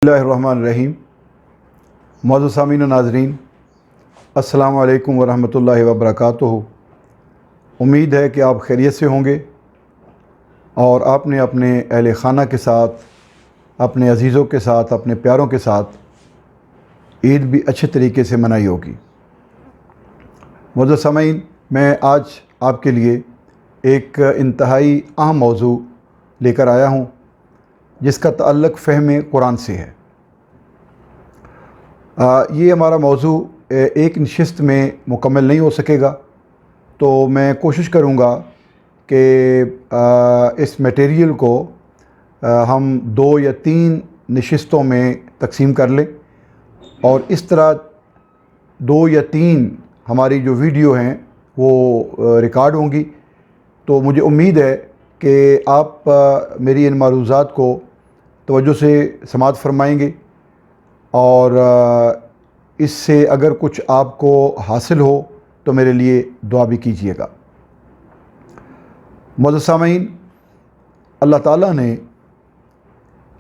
بسم اللہ الرحمن الرحیم۔ معزز سامعین و ناظرین، السلام علیکم ورحمۃ اللہ وبرکاتہ۔ امید ہے کہ آپ خیریت سے ہوں گے اور آپ نے اپنے اہل خانہ کے ساتھ، اپنے عزیزوں کے ساتھ، اپنے پیاروں کے ساتھ عید بھی اچھے طریقے سے منائی ہوگی۔ معزز سامعین، میں آج آپ کے لیے ایک انتہائی اہم موضوع لے کر آیا ہوں جس کا تعلق فہم قرآن سے ہے۔ یہ ہمارا موضوع ایک نشست میں مکمل نہیں ہو سکے گا، تو میں کوشش کروں گا کہ اس میٹیریل کو ہم 2 یا 3 نشستوں میں تقسیم کر لیں، اور اس طرح 2 یا 3 ہماری جو ویڈیو ہیں وہ ریکارڈ ہوں گی۔ تو مجھے امید ہے کہ آپ میری ان معروضات کو توجہ سے سماعت فرمائیں گے، اور اس سے اگر کچھ آپ کو حاصل ہو تو میرے لیے دعا بھی کیجیے گا۔ معزز سامعین، اللہ تعالیٰ نے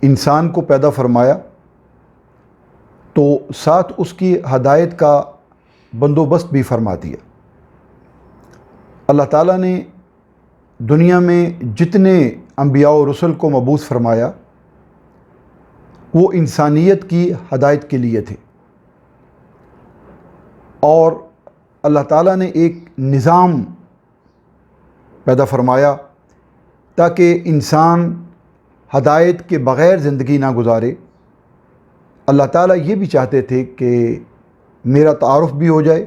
انسان کو پیدا فرمایا تو ساتھ اس کی ہدایت کا بندوبست بھی فرما دیا۔ اللہ تعالیٰ نے دنیا میں جتنے انبیاء و رسل کو مبعوث فرمایا وہ انسانیت کی ہدایت کے لیے تھے، اور اللہ تعالیٰ نے ایک نظام پیدا فرمایا تاکہ انسان ہدایت کے بغیر زندگی نہ گزارے۔ اللہ تعالیٰ یہ بھی چاہتے تھے کہ میرا تعارف بھی ہو جائے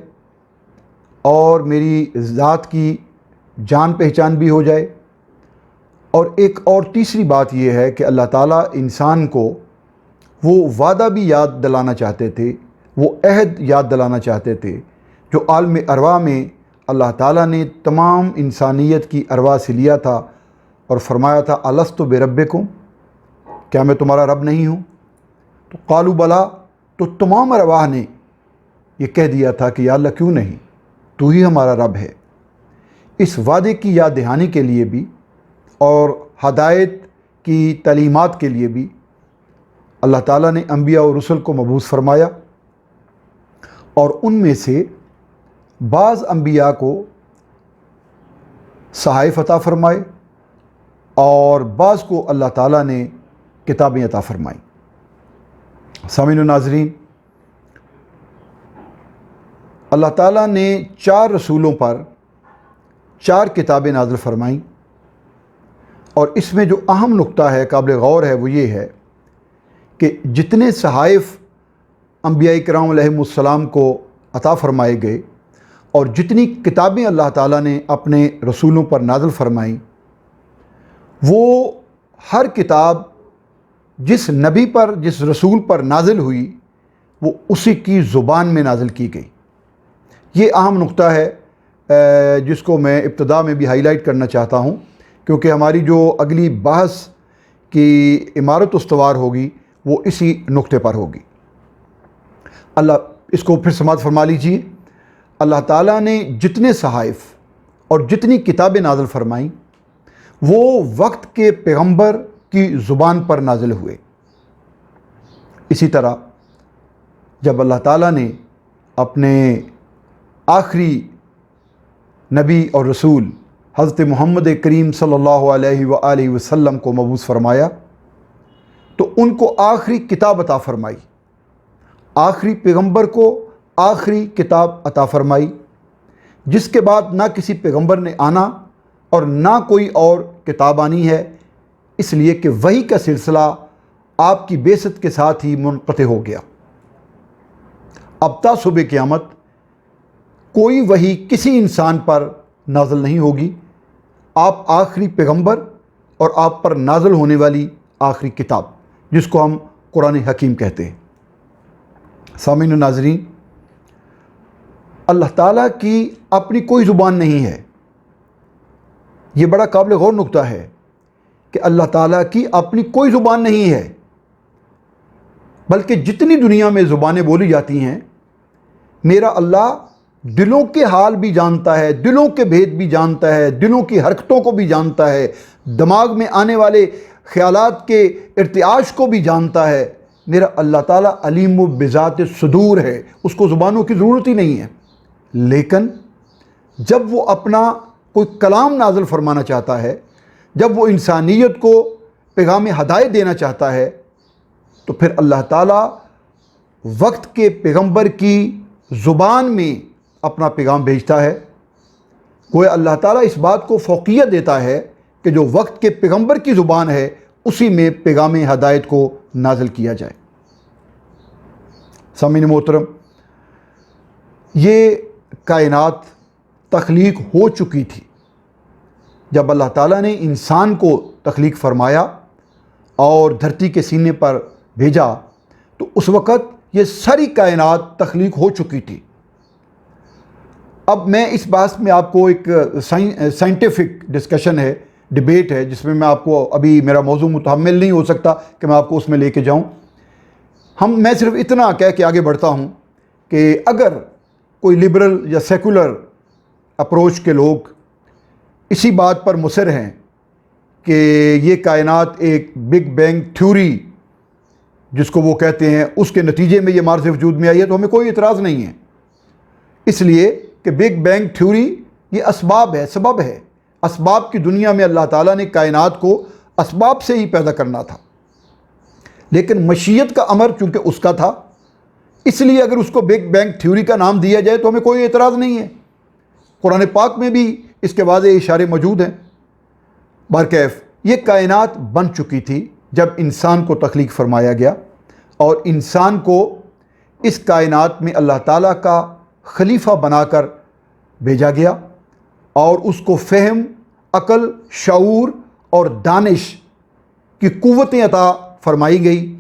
اور میری ذات کی جان پہچان بھی ہو جائے، اور ایک اور تیسری بات یہ ہے کہ اللہ تعالیٰ انسان کو وہ وعدہ بھی یاد دلانا چاہتے تھے، وہ عہد یاد دلانا چاہتے تھے جو عالم ارواح میں اللہ تعالیٰ نے تمام انسانیت کی ارواح سے لیا تھا، اور فرمایا تھا الستُ بربکم، کیا میں تمہارا رب نہیں ہوں؟ تو قالوا بلا، تو تمام ارواح نے یہ کہہ دیا تھا کہ یا اللہ کیوں نہیں، تو ہی ہمارا رب ہے۔ اس وعدے کی یاد دہانی کے لیے بھی اور ہدایت کی تعلیمات کے لیے بھی اللہ تعالیٰ نے انبیاء و رسل کو مبعوث فرمایا، اور ان میں سے بعض انبیاء کو صحائف عطا فرمائے اور بعض کو اللہ تعالیٰ نے کتابیں عطا فرمائیں۔ سامعین و ناظرین، اللہ تعالیٰ نے 4 رسولوں پر 4 کتابیں نازل فرمائیں، اور اس میں جو اہم نقطہ ہے، قابل غور ہے، وہ یہ ہے کہ جتنے صحائف انبیاء کرام علیہم السلام کو عطا فرمائے گئے اور جتنی کتابیں اللہ تعالیٰ نے اپنے رسولوں پر نازل فرمائیں، وہ ہر کتاب جس نبی پر، جس رسول پر نازل ہوئی، وہ اسی کی زبان میں نازل کی گئی۔ یہ اہم نقطہ ہے جس کو میں ابتدا میں بھی ہائی لائٹ کرنا چاہتا ہوں، کیونکہ ہماری جو اگلی بحث کی عمارت استوار ہوگی وہ اسی نقطے پر ہوگی۔ اللہ اس کو پھر سماعت فرما لیجیے۔ اللہ تعالیٰ نے جتنے صحائف اور جتنی کتابیں نازل فرمائیں وہ وقت کے پیغمبر کی زبان پر نازل ہوئے۔ اسی طرح جب اللہ تعالیٰ نے اپنے آخری نبی اور رسول حضرت محمد کریم صلی اللہ علیہ وآلہ وسلم کو مبعوث فرمایا تو ان کو آخری کتاب عطا فرمائی، آخری پیغمبر کو آخری کتاب عطا فرمائی، جس کے بعد نہ کسی پیغمبر نے آنا اور نہ کوئی اور کتاب آنی ہے، اس لیے کہ وحی کا سلسلہ آپ کی بعثت کے ساتھ ہی منقطع ہو گیا۔ اب تا صبح قیامت کوئی وحی کسی انسان پر نازل نہیں ہوگی، آپ آخری پیغمبر اور آپ پر نازل ہونے والی آخری کتاب، جس کو ہم قرآن حکیم کہتے ہیں۔ سامعین و ناظرین، اللہ تعالیٰ کی اپنی کوئی زبان نہیں ہے۔ یہ بڑا قابل غور نقطہ ہے کہ اللہ تعالیٰ کی اپنی کوئی زبان نہیں ہے، بلکہ جتنی دنیا میں زبانیں بولی جاتی ہیں، میرا اللہ دلوں کے حال بھی جانتا ہے، دلوں کے بھید بھی جانتا ہے، دلوں کی حرکتوں کو بھی جانتا ہے، دماغ میں آنے والے خیالات کے ارتعاش کو بھی جانتا ہے، میرا اللہ تعالیٰ علیم و بذات صدور ہے، اس کو زبانوں کی ضرورت ہی نہیں ہے، لیکن جب وہ اپنا کوئی کلام نازل فرمانا چاہتا ہے، جب وہ انسانیت کو پیغام ہدایت دینا چاہتا ہے، تو پھر اللہ تعالیٰ وقت کے پیغمبر کی زبان میں اپنا پیغام بھیجتا ہے۔ گویا اللہ تعالیٰ اس بات کو فوقیت دیتا ہے کہ جو وقت کے پیغمبر کی زبان ہے اسی میں پیغام ہدایت کو نازل کیا جائے۔ سامعین محترم، یہ کائنات تخلیق ہو چکی تھی جب اللہ تعالیٰ نے انسان کو تخلیق فرمایا اور دھرتی کے سینے پر بھیجا، تو اس وقت یہ ساری کائنات تخلیق ہو چکی تھی۔ اب میں اس بحث میں آپ کو ایک سائنٹیفک ڈسکشن ہے، ڈیبیٹ ہے، جس میں میں آپ کو ابھی میرا موضوع متحمل نہیں ہو سکتا کہ میں آپ کو اس میں لے کے جاؤں۔ میں صرف اتنا کہہ کے آگے بڑھتا ہوں کہ اگر کوئی لبرل یا سیکولر اپروچ کے لوگ اسی بات پر مصر ہیں کہ یہ کائنات ایک بگ بینگ تھیوری جس کو وہ کہتے ہیں اس کے نتیجے میں یہ مارز وجود میں آئی ہے، تو ہمیں کوئی اعتراض نہیں ہے، اس لیے کہ بگ بینگ تھیوری یہ اسباب ہے، سبب ہے۔ اسباب کی دنیا میں اللہ تعالیٰ نے کائنات کو اسباب سے ہی پیدا کرنا تھا، لیکن مشیت کا امر چونکہ اس کا تھا، اس لیے اگر اس کو بگ بینگ تھیوری کا نام دیا جائے تو ہمیں کوئی اعتراض نہیں ہے۔ قرآن پاک میں بھی اس کے واضح اشارے موجود ہیں۔ بہرکیف یہ کائنات بن چکی تھی جب انسان کو تخلیق فرمایا گیا، اور انسان کو اس کائنات میں اللہ تعالیٰ کا خلیفہ بنا کر بھیجا گیا، اور اس کو فہم، عقل، شعور اور دانش کی قوتیں عطا فرمائی گئی،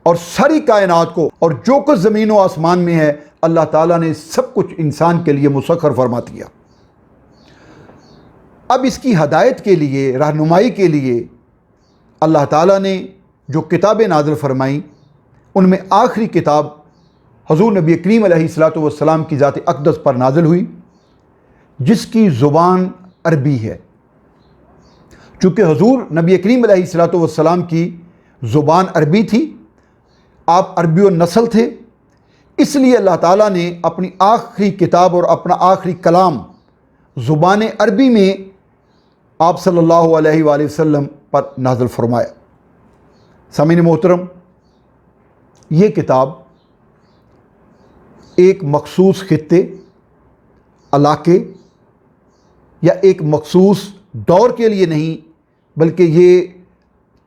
اور ساری کائنات کو اور جو کچھ زمین و آسمان میں ہے اللہ تعالیٰ نے سب کچھ انسان کے لیے مسخر فرما دیا۔ اب اس کی ہدایت کے لیے، رہنمائی کے لیے اللہ تعالیٰ نے جو کتابیں نازل فرمائیں، ان میں آخری کتاب حضور نبی کریم علیہ السلام کی ذات اقدس پر نازل ہوئی، جس کی زبان عربی ہے۔ چونکہ حضور نبی کریم علیہ السلام کی زبان عربی تھی، آپ عربی النسل تھے، اس لیے اللہ تعالیٰ نے اپنی آخری کتاب اور اپنا آخری کلام زبان عربی میں آپ صلی اللہ علیہ وآلہ وسلم پر نازل فرمایا۔ سامعین محترم، یہ کتاب ایک مخصوص خطے، علاقے یا ایک مخصوص دور کے لیے نہیں، بلکہ یہ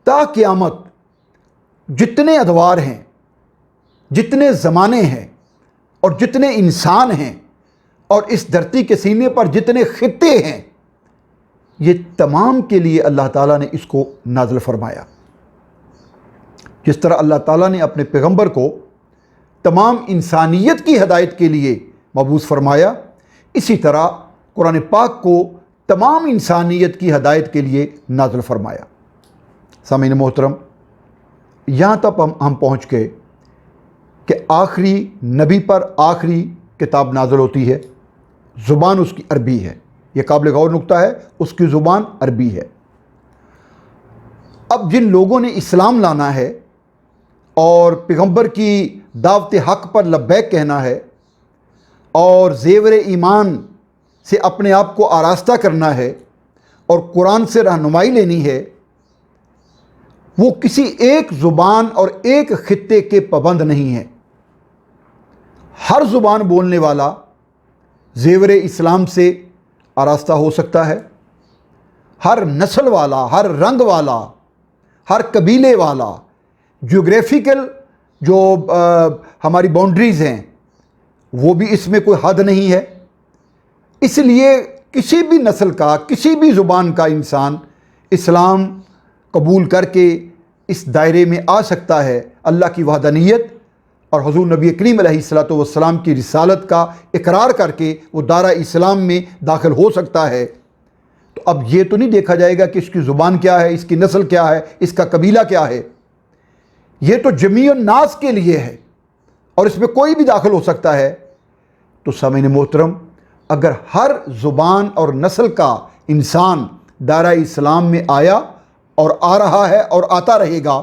تا قیامت جتنے ادوار ہیں، جتنے زمانے ہیں اور جتنے انسان ہیں اور اس دھرتی کے سینے پر جتنے خطے ہیں، یہ تمام کے لیے اللہ تعالیٰ نے اس کو نازل فرمایا۔ جس طرح اللہ تعالیٰ نے اپنے پیغمبر کو تمام انسانیت کی ہدایت کے لیے مبعوث فرمایا، اسی طرح قرآن پاک کو تمام انسانیت کی ہدایت کے لیے نازل فرمایا۔ سامعین محترم، یہاں تک ہم پہنچ گئے کہ آخری نبی پر آخری کتاب نازل ہوتی ہے، زبان اس کی عربی ہے۔ یہ قابل غور نکتہ ہے، اس کی زبان عربی ہے۔ اب جن لوگوں نے اسلام لانا ہے اور پیغمبر کی دعوت حق پر لبیک کہنا ہے اور زیور ایمان سے اپنے آپ کو آراستہ کرنا ہے اور قرآن سے رہنمائی لینی ہے، وہ کسی ایک زبان اور ایک خطے کے پابند نہیں ہے۔ ہر زبان بولنے والا زیور اسلام سے آراستہ ہو سکتا ہے، ہر نسل والا، ہر رنگ والا، ہر قبیلے والا، جیوگرافیکل جو ہماری باؤنڈریز ہیں وہ بھی اس میں کوئی حد نہیں ہے۔ اس لیے کسی بھی نسل کا، کسی بھی زبان کا انسان اسلام قبول کر کے اس دائرے میں آ سکتا ہے، اللہ کی وحدانیت اور حضور نبی کریم علیہ السلام کی رسالت کا اقرار کر کے وہ دائرہ اسلام میں داخل ہو سکتا ہے۔ تو اب یہ تو نہیں دیکھا جائے گا کہ اس کی زبان کیا ہے، اس کی نسل کیا ہے، اس کا قبیلہ کیا ہے، یہ تو جمیع الناس کے لیے ہے اور اس میں کوئی بھی داخل ہو سکتا ہے۔ تو سامعین محترم، اگر ہر زبان اور نسل کا انسان دائرہ اسلام میں آیا اور آ رہا ہے اور آتا رہے گا،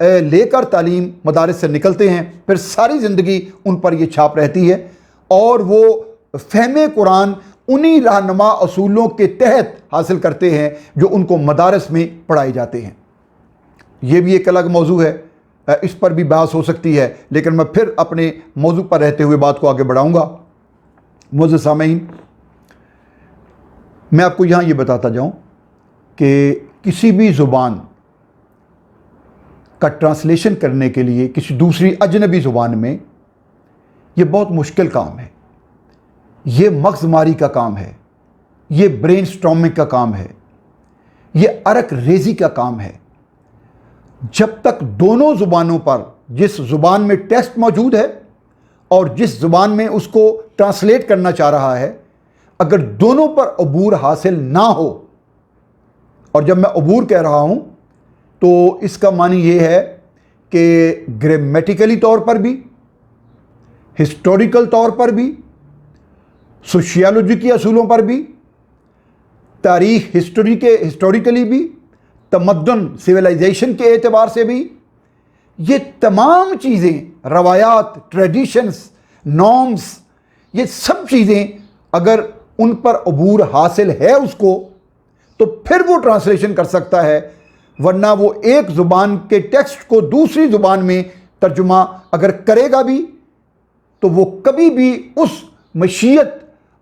لے کر تعلیم مدارس سے نکلتے ہیں، پھر ساری زندگی ان پر یہ چھاپ رہتی ہے اور وہ فہم قرآن انہی رہنما اصولوں کے تحت حاصل کرتے ہیں جو ان کو مدارس میں پڑھائے جاتے ہیں۔ یہ بھی ایک الگ موضوع ہے، اس پر بھی بحث ہو سکتی ہے، لیکن میں پھر اپنے موضوع پر رہتے ہوئے بات کو آگے بڑھاؤں گا۔ معزز سامعین، میں آپ کو یہاں یہ بتاتا جاؤں کہ کسی بھی زبان کا ٹرانسلیشن کرنے کے لیے کسی دوسری اجنبی زبان میں یہ بہت مشکل کام ہے، یہ مغز ماری کا کام ہے، یہ برین سٹارمنگ کا کام ہے، یہ عرق ریزی کا کام ہے۔ جب تک دونوں زبانوں پر، جس زبان میں ٹیکسٹ موجود ہے اور جس زبان میں اس کو ٹرانسلیٹ کرنا چاہ رہا ہے، اگر دونوں پر عبور حاصل نہ ہو، اور جب میں عبور کہہ رہا ہوں تو اس کا معنی یہ ہے کہ گرامیٹیکلی طور پر بھی، ہسٹوریکل طور پر بھی، سوشیالوجی کے اصولوں پر بھی، تاریخ ہسٹوریکلی بھی، تمدن سویلائزیشن کے اعتبار سے بھی، یہ تمام چیزیں، روایات، ٹریڈیشنز، نارمز، یہ سب چیزیں اگر ان پر عبور حاصل ہے اس کو، تو پھر وہ ٹرانسلیشن کر سکتا ہے، ورنہ وہ ایک زبان کے ٹیکسٹ کو دوسری زبان میں ترجمہ اگر کرے گا بھی تو وہ کبھی بھی اس مشیت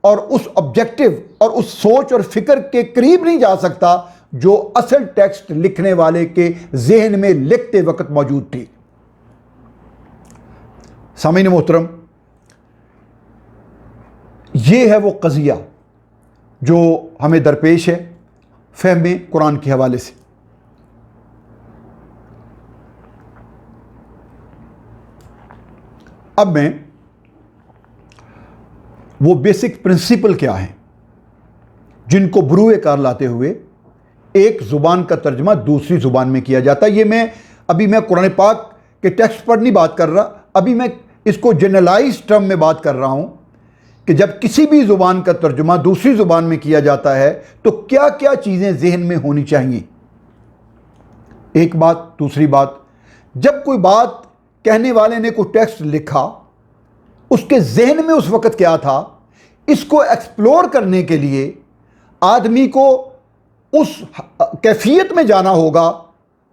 اور اس آبجیکٹو اور اس سوچ اور فکر کے قریب نہیں جا سکتا جو اصل ٹیکسٹ لکھنے والے کے ذہن میں لکھتے وقت موجود تھی۔ سامعین محترم، یہ ہے وہ قضیہ جو ہمیں درپیش ہے فہم قرآن کے حوالے سے۔ اب میں وہ بیسک پرنسپل کیا ہیں جن کو بروئے کار لاتے ہوئے ایک زبان کا ترجمہ دوسری زبان میں کیا جاتا ہے، یہ میں قرآن پاک کے ٹیکسٹ پر نہیں بات کر رہا، ابھی میں اس کو جنرلائز ٹرم میں بات کر رہا ہوں کہ جب کسی بھی زبان کا ترجمہ دوسری زبان میں کیا جاتا ہے تو کیا کیا چیزیں ذہن میں ہونی چاہیے۔ ایک بات، دوسری بات، جب کوئی بات کہنے والے نے کوئی ٹیکسٹ لکھا، اس کے ذہن میں اس وقت کیا تھا، اس کو ایکسپلور کرنے کے لیے آدمی کو اس کیفیت میں جانا ہوگا،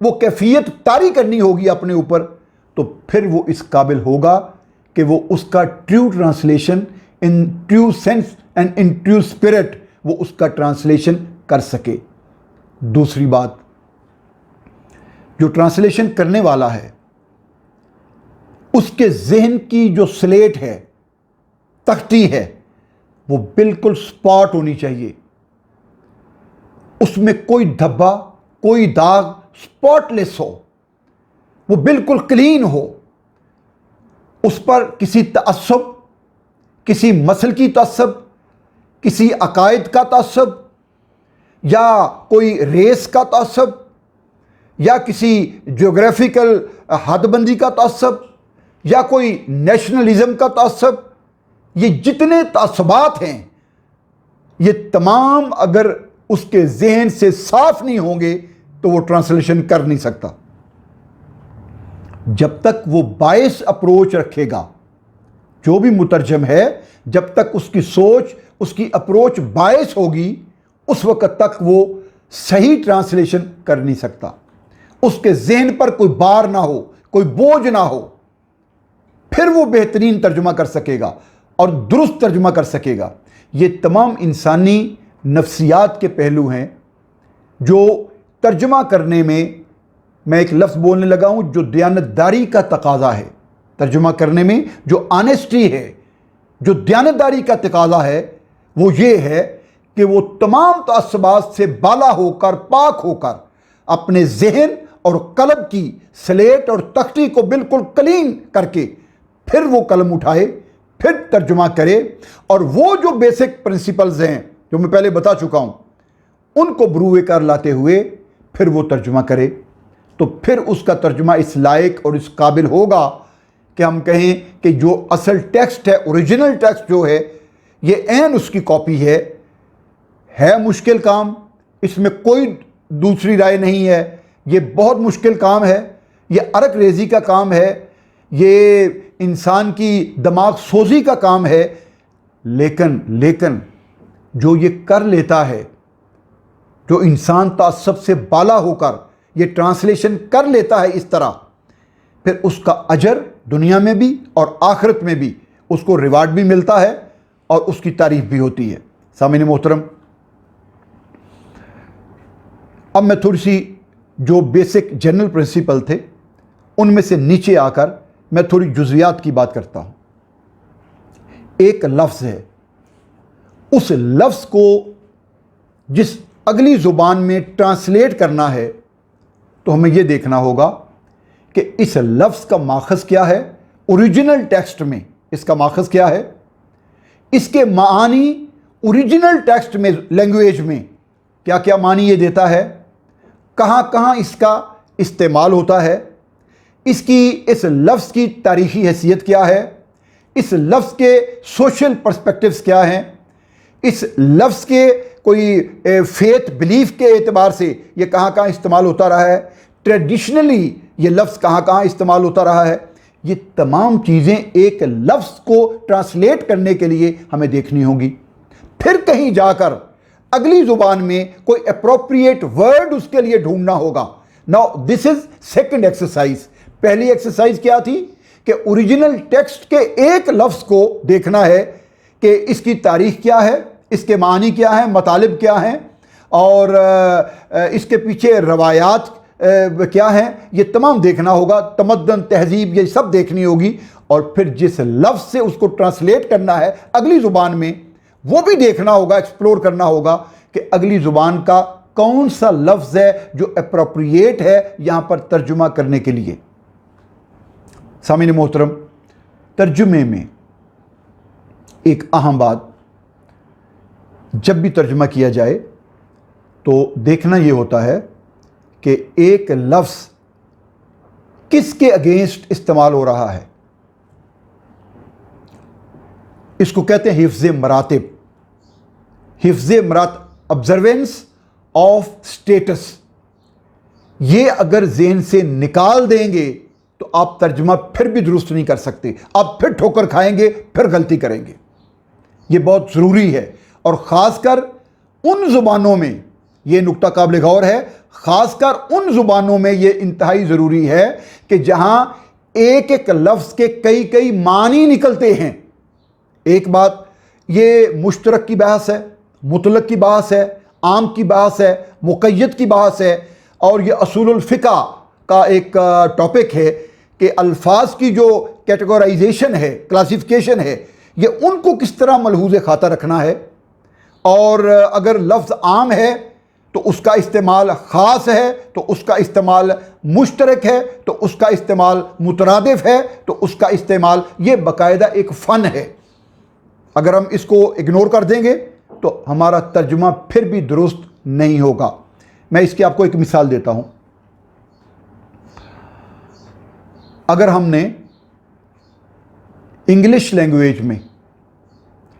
وہ کیفیت طاری کرنی ہوگی اپنے اوپر، تو پھر وہ اس قابل ہوگا کہ وہ اس کا true translation in true sense and in true spirit وہ اس کا ٹرانسلیشن کر سکے۔ دوسری بات، جو ٹرانسلیشن کرنے والا ہے اس کے ذہن کی جو سلیٹ ہے، تختی ہے، وہ بالکل سپاٹ ہونی چاہیے، اس میں کوئی دھبا، کوئی داغ، سپاٹ لیس ہو، وہ بالکل کلین ہو، اس پر کسی تعصب، کسی مسلکی تعصب، کسی عقائد کا تعصب یا کوئی ریس کا تعصب یا کسی جغرافیکل حد بندی کا تعصب یا کوئی نیشنلزم کا تعصب، یہ جتنے تعصبات ہیں یہ تمام اگر اس کے ذہن سے صاف نہیں ہوں گے تو وہ ٹرانسلیشن کر نہیں سکتا۔ جب تک وہ باعث اپروچ رکھے گا، جو بھی مترجم ہے، جب تک اس کی سوچ، اس کی اپروچ باعث ہوگی، اس وقت تک وہ صحیح ٹرانسلیشن کر نہیں سکتا۔ اس کے ذہن پر کوئی بار نہ ہو، کوئی بوجھ نہ ہو، پھر وہ بہترین ترجمہ کر سکے گا اور درست ترجمہ کر سکے گا۔ یہ تمام انسانی نفسیات کے پہلو ہیں جو ترجمہ کرنے میں ایک لفظ بولنے لگا ہوں جو دیانتداری کا تقاضا ہے۔ ترجمہ کرنے میں جو آنیسٹی ہے، جو دیانتداری کا تقاضا ہے، وہ یہ ہے کہ وہ تمام تعصبات سے بالا ہو کر، پاک ہو کر، اپنے ذہن اور قلب کی سلیٹ اور تختی کو بالکل کلین کر کے پھر وہ قلم اٹھائے، پھر ترجمہ کرے، اور وہ جو بیسک پرنسپلز ہیں جو میں پہلے بتا چکا ہوں ان کو بروئے کار لاتے ہوئے پھر وہ ترجمہ کرے، تو پھر اس کا ترجمہ اس لائق اور اس قابل ہوگا کہ ہم کہیں کہ جو اصل ٹیکسٹ ہے، اوریجنل ٹیکسٹ جو ہے، یہ عین اس کی کاپی ہے مشکل کام، اس میں کوئی دوسری رائے نہیں ہے، یہ بہت مشکل کام ہے، یہ عرق ریزی کا کام ہے، یہ انسان کی دماغ سوزی کا کام ہے، لیکن جو یہ کر لیتا ہے، جو انسان تعصب سے بالا ہو کر یہ ٹرانسلیشن کر لیتا ہے اس طرح، پھر اس کا اجر دنیا میں بھی اور آخرت میں بھی اس کو ریوارڈ بھی ملتا ہے اور اس کی تعریف بھی ہوتی ہے۔ سامعین محترم، اب میں تھوڑی سی جو بیسک جنرل پرنسپل تھے ان میں سے نیچے آ کر میں تھوڑی جزویات کی بات کرتا ہوں۔ ایک لفظ ہے، اس لفظ کو جس اگلی زبان میں ٹرانسلیٹ کرنا ہے تو ہمیں یہ دیکھنا ہوگا کہ اس لفظ کا ماخذ کیا ہے، اوریجنل ٹیکسٹ میں اس کا ماخذ کیا ہے، اس کے معانی اوریجنل ٹیکسٹ میں لینگویج میں کیا کیا معنی یہ دیتا ہے، کہاں کہاں اس کا استعمال ہوتا ہے، اس لفظ کی تاریخی حیثیت کیا ہے، اس لفظ کے سوشل پرسپیکٹیوز کیا ہیں، اس لفظ کے کوئی فیتھ بلیف کے اعتبار سے یہ کہاں کہاں استعمال ہوتا رہا ہے، ٹریڈیشنلی یہ لفظ کہاں کہاں استعمال ہوتا رہا ہے۔ یہ تمام چیزیں ایک لفظ کو ٹرانسلیٹ کرنے کے لیے ہمیں دیکھنی ہوگی، پھر کہیں جا کر اگلی زبان میں کوئی اپروپریٹ ورڈ اس کے لیے ڈھونڈنا ہوگا۔ Now this is second exercise. پہلی ایکسرسائز کیا تھی کہ اوریجنل ٹیکسٹ کے ایک لفظ کو دیکھنا ہے کہ اس کی تاریخ کیا ہے، اس کے معنی کیا ہیں، مطالب کیا ہیں، اور اس کے پیچھے روایات کیا ہیں، یہ تمام دیکھنا ہوگا، تمدن، تہذیب، یہ سب دیکھنی ہوگی، اور پھر جس لفظ سے اس کو ٹرانسلیٹ کرنا ہے اگلی زبان میں وہ بھی دیکھنا ہوگا، ایکسپلور کرنا ہوگا کہ اگلی زبان کا کون سا لفظ ہے جو اپروپریٹ ہے یہاں پر ترجمہ کرنے کے لیے۔ سامعین محترم، ترجمے میں ایک اہم بات، جب بھی ترجمہ کیا جائے تو دیکھنا یہ ہوتا ہے کہ ایک لفظ کس کے اگینسٹ استعمال ہو رہا ہے۔ اس کو کہتے ہیں حفظ مراتب، حفظ آبزروینس آف سٹیٹس۔ یہ اگر ذہن سے نکال دیں گے تو آپ ترجمہ پھر بھی درست نہیں کر سکتے، آپ پھر ٹھوکر کھائیں گے، پھر غلطی کریں گے۔ یہ بہت ضروری ہے، اور خاص کر ان زبانوں میں یہ نقطہ قابل غور ہے، خاص کر ان زبانوں میں یہ انتہائی ضروری ہے کہ جہاں ایک ایک لفظ کے کئی معنی نکلتے ہیں۔ ایک بات یہ مشترک کی بحث ہے، مطلق کی بحث ہے، عام کی بحث ہے، مقید کی بحث ہے، اور یہ اصول الفقہ کا ایک ٹاپک ہے کہ الفاظ کی جو کیٹیگورائزیشن ہے، کلاسیفیکیشن ہے، یہ ان کو کس طرح ملحوظ خاطر رکھنا ہے، اور اگر لفظ عام ہے تو اس کا استعمال خاص ہے، تو اس کا استعمال مشترک ہے، تو اس کا استعمال مترادف ہے، تو اس کا استعمال، یہ باقاعدہ ایک فن ہے۔ اگر ہم اس کو اگنور کر دیں گے تو ہمارا ترجمہ پھر بھی درست نہیں ہوگا۔ میں اس کی آپ کو ایک مثال دیتا ہوں۔ اگر ہم نے انگلش لینگویج میں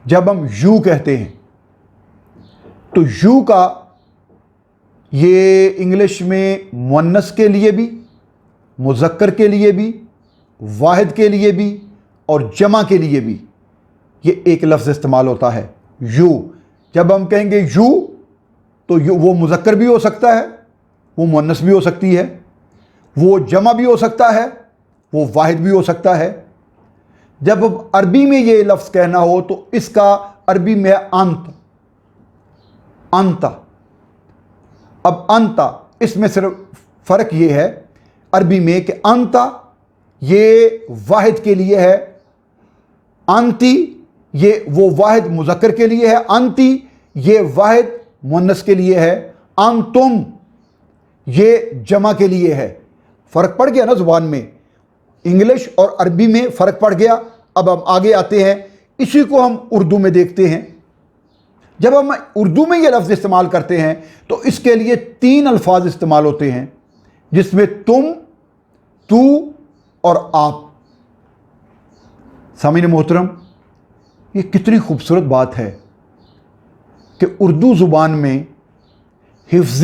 جب ہم یو کہتے ہیں تو یو کا یہ انگلش میں مؤنث کے لیے بھی، مذکر کے لیے بھی، واحد کے لیے بھی اور جمع کے لیے بھی یہ ایک لفظ استعمال ہوتا ہے، یو۔ جب ہم کہیں گے یو تو وہ مذکر بھی ہو سکتا ہے، وہ مؤنث بھی ہو سکتی ہے، وہ جمع بھی ہو سکتا ہے، وہ واحد بھی ہو سکتا ہے۔ جب اب عربی میں یہ لفظ کہنا ہو تو اس کا عربی میں انت، انتا۔ اب انتا، اس میں صرف فرق یہ ہے عربی میں کہ انتا یہ واحد کے لیے ہے، انتی یہ وہ واحد مذکر کے لیے ہے، انتی یہ واحد مؤنث کے لیے ہے، انتم یہ جمع کے لیے ہے۔ فرق پڑ گیا نا زبان میں، انگلش اور عربی میں فرق پڑ گیا۔ اب ہم آگے آتے ہیں، اسی کو ہم اردو میں دیکھتے ہیں۔ جب ہم اردو میں یہ لفظ استعمال کرتے ہیں تو اس کے لیے 3 الفاظ استعمال ہوتے ہیں، جس میں تم، تو اور آپ۔ سامعین محترم، یہ کتنی خوبصورت بات ہے کہ اردو زبان میں حفظ